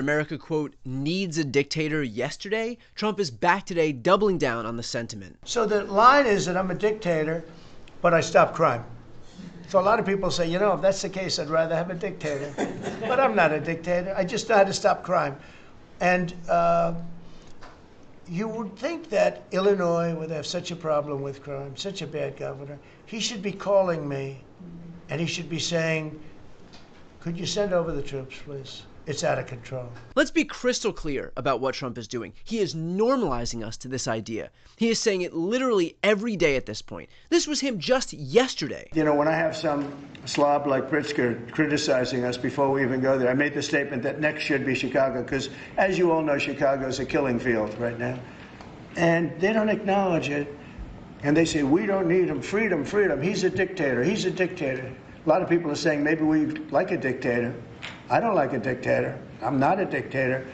America, quote, needs a dictator yesterday, Trump is back today doubling down on the sentiment. So the line is that I'm a dictator, but I stop crime. So a lot of people say, you know, if that's the case, I'd rather have a dictator. But I'm not a dictator. I just know how to stop crime. And you would think that Illinois would have such a problem with crime, such a bad governor. He should be calling me, and he should be saying, could you send over the troops, please? It's out of control. Let's be crystal clear about what Trump is doing. He is normalizing us to this idea. He is saying it literally every day at this point. This was him just yesterday. You know, when I have some slob like Pritzker criticizing us before we even go there, I made the statement that next should be Chicago, because as you all know, Chicago is a killing field right now. And they don't acknowledge it. And they say, we don't need him. Freedom, freedom. He's a dictator. He's a dictator. A lot of people are saying maybe we like a dictator. I don't like a dictator. I'm not a dictator.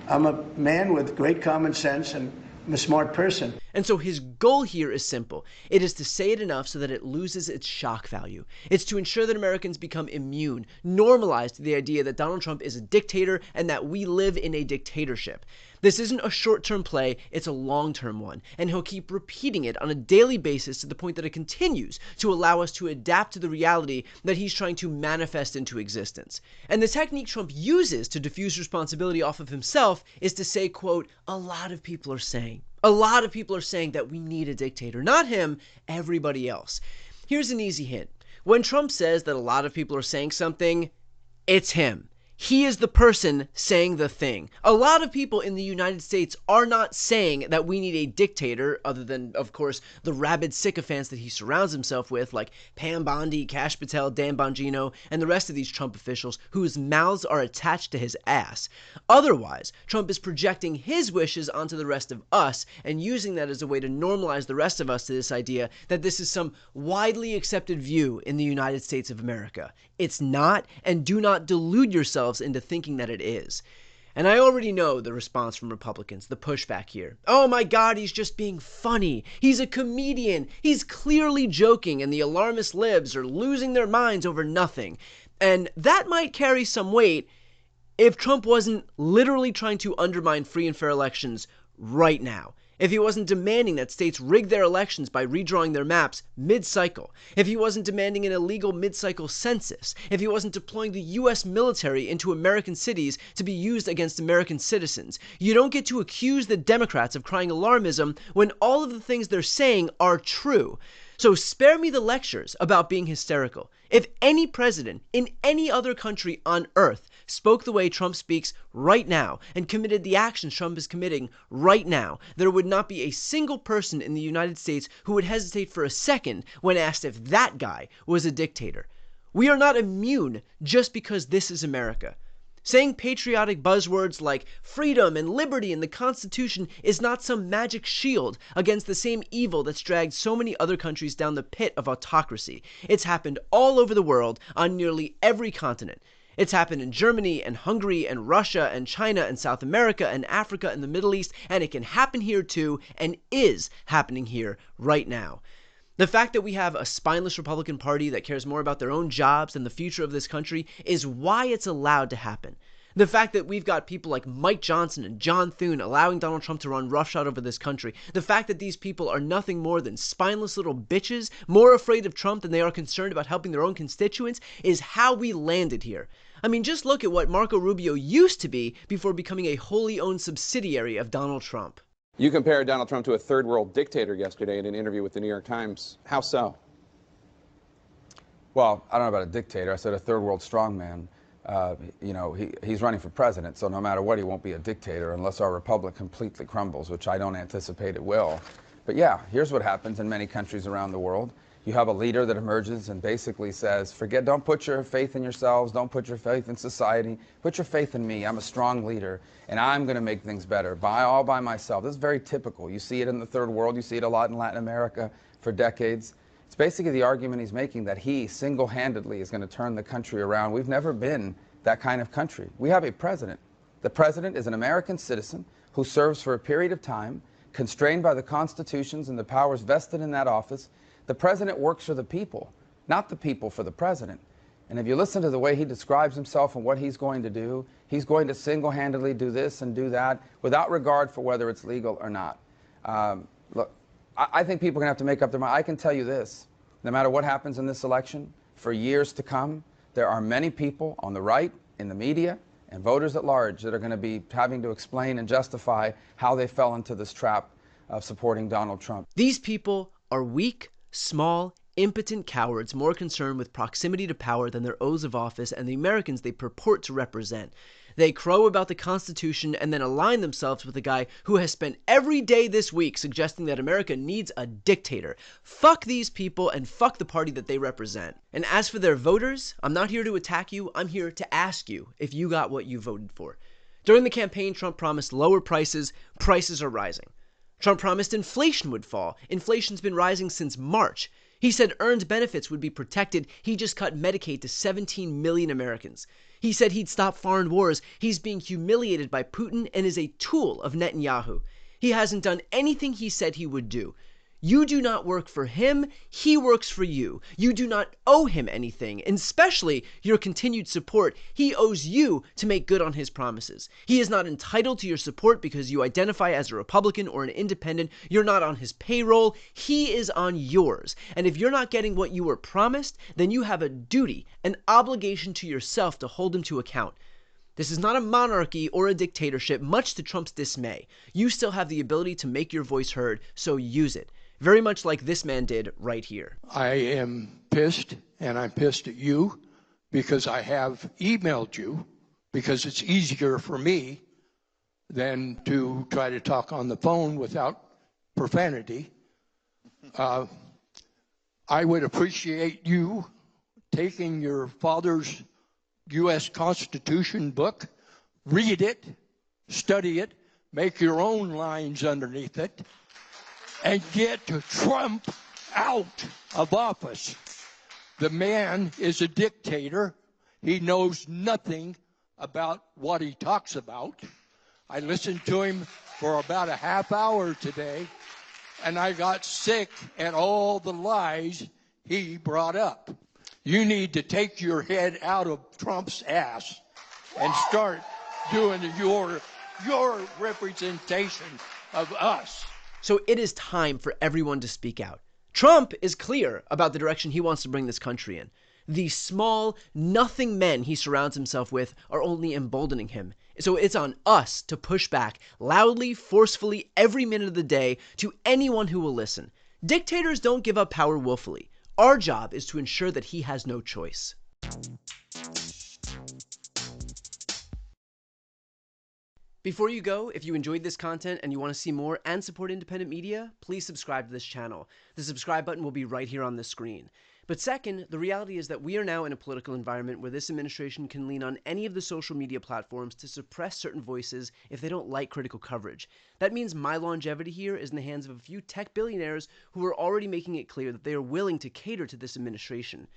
I'm a man with great common sense, and I'm a smart person. And so his goal here is simple. It is to say it enough so that it loses its shock value. It's to ensure that Americans become immune, normalized to the idea that Donald Trump is a dictator and that we live in a dictatorship. This isn't a short-term play, it's a long-term one, and he'll keep repeating it on a daily basis to the point that it continues to allow us to adapt to the reality that he's trying to manifest into existence. And the technique Trump uses to diffuse responsibility off of himself is to say, quote, a lot of people are saying that we need a dictator. Not him, everybody else. Here's an easy hint. When Trump says that a lot of people are saying something, it's him. He is the person saying the thing. A lot of people in the United States are not saying that we need a dictator, other than, of course, the rabid sycophants that he surrounds himself with, like Pam Bondi, Kash Patel, Dan Bongino, and the rest of these Trump officials whose mouths are attached to his ass. Otherwise, Trump is projecting his wishes onto the rest of us and using that as a way to normalize the rest of us to this idea that this is some widely accepted view in the United States of America. It's not, and do not delude yourselves into thinking that it is. And I already know the response from Republicans, the pushback here. Oh my God, he's just being funny. He's a comedian. He's clearly joking, and the alarmist libs are losing their minds over nothing. And that might carry some weight if Trump wasn't literally trying to undermine free and fair elections right now. If he wasn't demanding that states rig their elections by redrawing their maps mid-cycle, if he wasn't demanding an illegal mid-cycle census, if he wasn't deploying the U.S. military into American cities to be used against American citizens, you don't get to accuse the Democrats of crying alarmism when all of the things they're saying are true. So spare me the lectures about being hysterical. If any president in any other country on earth spoke the way Trump speaks right now and committed the actions Trump is committing right now, there would not be a single person in the United States who would hesitate for a second when asked if that guy was a dictator. We are not immune just because this is America. Saying patriotic buzzwords like freedom and liberty and the Constitution is not some magic shield against the same evil that's dragged so many other countries down the pit of autocracy. It's happened all over the world on nearly every continent. It's happened in Germany and Hungary and Russia and China and South America and Africa and the Middle East, and it can happen here too, and is happening here right now. The fact that we have a spineless Republican Party that cares more about their own jobs than the future of this country is why it's allowed to happen. The fact that we've got people like Mike Johnson and John Thune allowing Donald Trump to run roughshod over this country, the fact that these people are nothing more than spineless little bitches, more afraid of Trump than they are concerned about helping their own constituents, is how we landed here. I mean, just look at what Marco Rubio used to be before becoming a wholly owned subsidiary of Donald Trump. You compared Donald Trump to a third world dictator yesterday in an interview with the New York Times. How so? Well, I don't know about a dictator. I said a third world strongman. He's running for president, so no matter what, he won't be a dictator unless our republic completely crumbles, which I don't anticipate it will. But yeah, here's what happens in many countries around the world. You have a leader that emerges and basically says, don't put your faith in yourselves, don't put your faith in society, put your faith in me. I'm a strong leader, and I'm going to make things better all by myself. This is very typical. You see it in the third world. You see it a lot in Latin America for decades. It's basically the argument he's making that he single-handedly is going to turn the country around. We've never been that kind of country. We have a president. The president is an American citizen who serves for a period of time, constrained by the constitutions and the powers vested in that office. The president works for the people, not the people for the president. And if you listen to the way he describes himself and what he's going to do, he's going to single-handedly do this and do that without regard for whether it's legal or not. Look, I think people are going to have to make up their mind. I can tell you this, no matter what happens in this election, for years to come, there are many people on the right, in the media, and voters at large that are going to be having to explain and justify how they fell into this trap of supporting Donald Trump. These people are weak, small, impotent cowards more concerned with proximity to power than their oaths of office and the Americans they purport to represent. They crow about the Constitution and then align themselves with a guy who has spent every day this week suggesting that America needs a dictator. Fuck these people and fuck the party that they represent. And as for their voters, I'm not here to attack you, I'm here to ask you if you got what you voted for. During the campaign, Trump promised lower prices. Prices are rising. Trump promised inflation would fall. Inflation's been rising since March. He said earned benefits would be protected. He just cut Medicaid to 17 million Americans. He said he'd stop foreign wars. He's being humiliated by Putin and is a tool of Netanyahu. He hasn't done anything he said he would do. You do not work for him, he works for you. You do not owe him anything, and especially your continued support. He owes you to make good on his promises. He is not entitled to your support because you identify as a Republican or an independent. You're not on his payroll. He is on yours. And if you're not getting what you were promised, then you have a duty, an obligation to yourself to hold him to account. This is not a monarchy or a dictatorship, much to Trump's dismay. You still have the ability to make your voice heard, so use it. Very much like this man did right here. I am pissed, and I'm pissed at you because I have emailed you because it's easier for me than to try to talk on the phone without profanity. I would appreciate you taking your father's U.S. Constitution book, read it, study it, make your own lines underneath it, and get Trump out of office. The man is a dictator. He knows nothing about what he talks about. I listened to him for about a half hour today, and I got sick at all the lies he brought up. You need to take your head out of Trump's ass and start doing your representation of us. So it is time for everyone to speak out. Trump is clear about the direction he wants to bring this country in. The small, nothing men he surrounds himself with are only emboldening him. So it's on us to push back loudly, forcefully, every minute of the day to anyone who will listen. Dictators don't give up power willfully. Our job is to ensure that he has no choice. Before you go, if you enjoyed this content and you want to see more and support independent media, please subscribe to this channel. The subscribe button will be right here on the screen. But second, the reality is that we are now in a political environment where this administration can lean on any of the social media platforms to suppress certain voices if they don't like critical coverage. That means my longevity here is in the hands of a few tech billionaires who are already making it clear that they are willing to cater to this administration.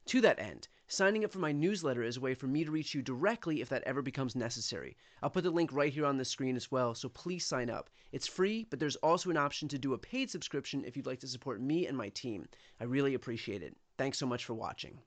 To that end, signing up for my newsletter is a way for me to reach you directly if that ever becomes necessary. I'll put the link right here on the screen as well, so please sign up. It's free, but there's also an option to do a paid subscription if you'd like to support me and my team. I really appreciate it. Thanks so much for watching.